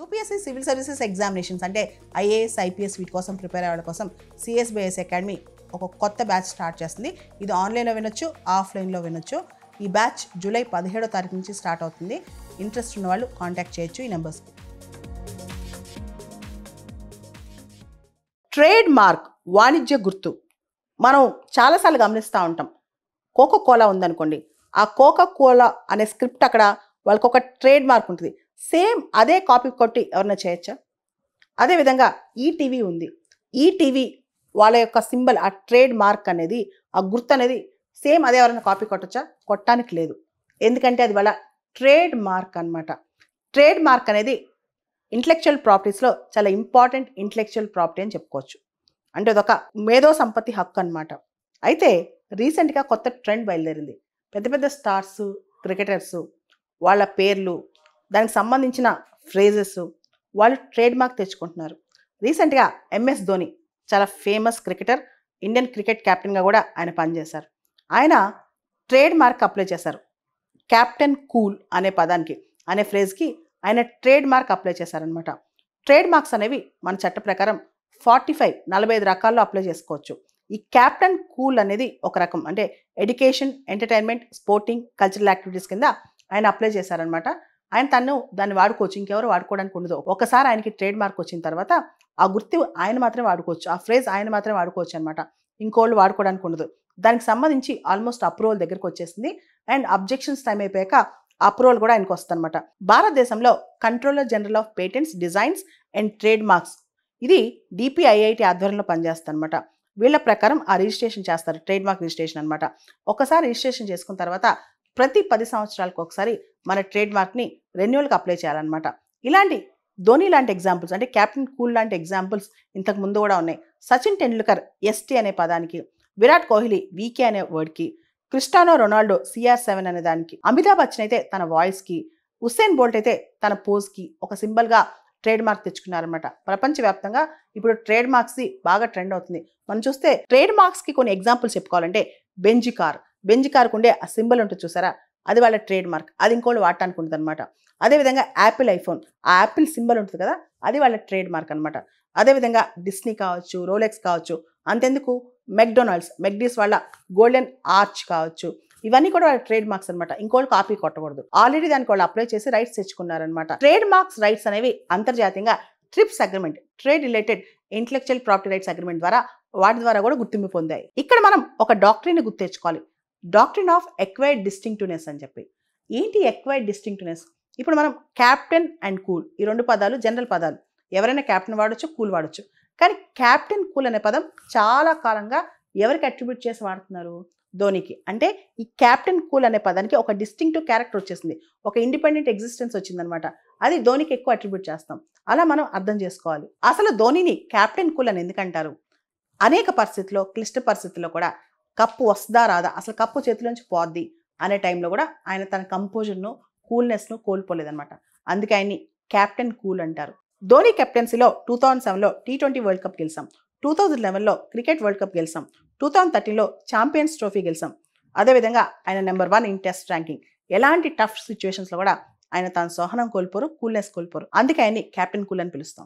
UPSC civil services examinations అంటే IAS IPS వీటి కోసం ప్రిపేర్ అయ్యే వాళ్ళ కోసం సిఎస్బిఎస్ అకాడమీ ఒక కొత్త బ్యాచ్ స్టార్ట్ చేస్తుంది. ఇది ఆన్లైన్లో వినొచ్చు, ఆఫ్లైన్లో వినొచ్చు. ఈ బ్యాచ్ జూలై 17వ తారీఖు నుంచి స్టార్ట్ అవుతుంది. ఇంట్రెస్ట్ ఉన్న వాళ్ళు కాంటాక్ట్ చేయొచ్చు ఈ నెంబర్స్కి. ట్రేడ్ మార్క్ వాణిజ్య గుర్తు మనం చాలాసార్లు గమనిస్తూ ఉంటాం. కోకో కోలా ఉందనుకోండి, ఆ కోకో కోలా అనే స్క్రిప్ట్ అక్కడ వాళ్ళకి ఒక ట్రేడ్ మార్క్ ఉంటుంది. సేమ్ అదే కాపీ కొట్టి ఎవరైనా చేయొచ్చా? అదేవిధంగా ఈటీవీ ఉంది. ఈటీవీ వాళ్ళ యొక్క సింబల్, ఆ ట్రేడ్ మార్క్ అనేది, ఆ గుర్తు అనేది సేమ్ అదే ఎవరైనా కాపీ కొట్టచ్చా? కొట్టడానికి లేదు. ఎందుకంటే అది వాళ్ళ ట్రేడ్ మార్క్ అనమాట. ట్రేడ్ మార్క్ అనేది ఇంటలెక్చువల్ ప్రాపర్టీస్లో చాలా ఇంపార్టెంట్ ఇంటలెక్చువల్ ప్రాపర్టీ అని చెప్పుకోవచ్చు. అంటే అదొక మేధో సంపత్తి హక్కు అనమాట. అయితే రీసెంట్గా కొత్త ట్రెండ్ బయలుదేరింది. పెద్ద పెద్ద స్టార్స్, క్రికెటర్స్ వాళ్ళ పేర్లు, దానికి సంబంధించిన ఫ్రేజెస్ వాళ్ళు ట్రేడ్ మార్క్ తెచ్చుకుంటున్నారు. రీసెంట్గా ఎంఎస్ ధోని చాలా ఫేమస్ క్రికెటర్, ఇండియన్ క్రికెట్ కెప్టెన్గా కూడా ఆయన పనిచేశారు. ఆయన ట్రేడ్ మార్క్ అప్లై చేశారు. క్యాప్టెన్ కూల్ అనే పదానికి, అనే ఫ్రేజ్కి ఆయన ట్రేడ్ మార్క్ అప్లై చేశారనమాట. ట్రేడ్ మార్క్స్ అనేవి మన చట్ట ప్రకారం 45 రకాల్లో అప్లై చేసుకోవచ్చు. ఈ క్యాప్టెన్ కూల్ అనేది ఒక రకం, అంటే education, entertainment, sporting, cultural activities కింద ఆయన అప్లై చేశారనమాట. ఆయన దాన్ని వాడుకోవచ్చు, ఇంకెవరు వాడుకోవడానికి ఉండదు. ఒకసారి ఆయనకి ట్రేడ్ మార్క్ వచ్చిన తర్వాత ఆ గుర్తు ఆయన మాత్రమే వాడుకోవచ్చు, ఆ ఫ్రేజ్ ఆయన మాత్రమే వాడుకోవచ్చు అనమాట. ఇంకోళ్ళు వాడుకోవడానికి ఉండదు. దానికి సంబంధించి ఆల్మోస్ట్ అప్రూవల్ దగ్గరకు వచ్చేసింది. అండ్ అబ్జెక్షన్స్ టైం అయిపోయాక అప్రూవల్ కూడా ఆయనకు వస్తుంది అనమాట. భారతదేశంలో controller general of patents, designs and trade marks, ఇది డిపిఐఐటి ఆధ్వర్యంలో పనిచేస్తుంది అనమాట. వీళ్ళ ప్రకారం ఆ రిజిస్ట్రేషన్ చేస్తారు, ట్రేడ్ మార్క్ రిజిస్ట్రేషన్ అనమాట. ఒకసారి రిజిస్ట్రేషన్ చేసుకున్న తర్వాత ప్రతి 10 సంవత్సరాలకు ఒకసారి మన ట్రేడ్ మార్క్ని రెన్యువల్కి అప్లై చేయాలన్నమాట. ఇలాంటి ధోని లాంటి ఎగ్జాంపుల్స్, అంటే క్యాప్టెన్ కూల్ లాంటి ఎగ్జాంపుల్స్ ఇంతకు ముందు కూడా ఉన్నాయి. సచిన్ టెండూల్కర్ ఎస్టీ అనే పదానికి, విరాట్ కోహ్లీ వీకే అనే వర్డ్కి, క్రిస్టియానో రొనాల్డో CR7 అనే దానికి, అమితాబ్ బచ్చన్ అయితే తన వాయిస్కి, ఉసేన్ బోల్ట్ అయితే తన పోజ్కి ఒక సింబల్గా ట్రేడ్ మార్క్ తెచ్చుకున్నారనమాట. ప్రపంచవ్యాప్తంగా ఇప్పుడు ట్రేడ్ మార్క్స్ బాగా ట్రెండ్ అవుతుంది. మనం చూస్తే ట్రేడ్ మార్క్స్కి కొన్ని ఎగ్జాంపుల్స్ చెప్పుకోవాలంటే బెంజ్ కార్కు ఉండే ఆ సింబల్ ఉంటుంది చూసారా, అది వాళ్ళ ట్రేడ్ మార్క్. అది ఇంకోళ్ళు వాడటానికి ఉంటుంది అనమాట. అదేవిధంగా యాపిల్ ఐఫోన్, ఆ యాపిల్ సింబల్ ఉంటుంది కదా, అది వాళ్ళ ట్రేడ్ మార్క్ అనమాట. అదేవిధంగా డిస్నీ కావచ్చు, రోలెక్స్ కావచ్చు, అంతెందుకు మెక్డీస్ వాళ్ళ గోల్డెన్ ఆర్చ్ కావచ్చు, ఇవన్నీ కూడా వాళ్ళ ట్రేడ్ మార్క్స్ అనమాట. ఇంకోళ్ళు కాపీ కొట్టకూడదు. ఆల్రెడీ దానికి వాళ్ళు అప్లై చేసి రైట్స్ తెచ్చుకున్నారనమాట. ట్రేడ్ మార్క్స్ రైట్స్ అనేవి అంతర్జాతీయంగా trips agreement, trade related intellectual property rights agreement ద్వారా, వాటి ద్వారా కూడా గుర్తింపు పొందాయి. ఇక్కడ మనం ఒక డాక్ట్రిన్ గుర్తు తెచ్చుకోవాలి. డాక్ట్రిన్ ఆఫ్ ఎక్వైర్డ్ డిస్టింక్టివ్నెస్ అని చెప్పి. ఏంటి ఎక్వైర్డ్ డిస్టింక్టివ్నెస్? ఇప్పుడు మనం క్యాప్టెన్ అండ్ కూల్, ఈ రెండు పదాలు జనరల్ పదాలు. ఎవరైనా క్యాప్టెన్ వాడచ్చు, కూల్ వాడచ్చు. కానీ క్యాప్టెన్ కూల్ అనే పదం చాలా కాలంగా ఎవరికి అట్రిబ్యూట్ చేసి వాడుతున్నారు? ధోనికి. అంటే ఈ క్యాప్టెన్ కూల్ అనే పదానికి ఒక డిస్టింక్టివ్ క్యారెక్టర్ వచ్చేసింది, ఒక ఇండిపెండెంట్ ఎగ్జిస్టెన్స్ వచ్చిందనమాట. అది ధోనికి ఎక్కువ అట్రిబ్యూట్ చేస్తాం. అలా మనం అర్థం చేసుకోవాలి. అసలు ధోనిని క్యాప్టెన్ కూల్ అని ఎందుకంటారు? అనేక పరిస్థితుల్లో, క్లిష్ట పరిస్థితుల్లో కూడా కప్పు వస్తుందా రాదా, అసలు కప్పు చేతిలోంచి పోద్ది అనే టైంలో కూడా ఆయన తన కంపోజర్ను, కూల్నెస్ను కోల్పోలేదన్నమాట. అందుకే ఆయన్ని క్యాప్టెన్ కూల్ అంటారు. ధోని కెప్టెన్సీలో 2007లో T20 వరల్డ్ కప్ గెలిచాం, 2011లో క్రికెట్ వరల్డ్ కప్ గెలిచాం, 2013లో ఛాంపియన్స్ ట్రోఫీ గెలిచాం. అదేవిధంగా ఆయన నెంబర్ 1 ఇన్ టెస్ట్ ర్యాంకింగ్. ఎలాంటి టఫ్ సిచ్యువేషన్స్లో కూడా ఆయన తన సహనం కోల్పోరు, కూల్నెస్ కోల్పోరు. అందుకే ఆయన్ని క్యాప్టెన్ కూల్ అని పిలుస్తాం.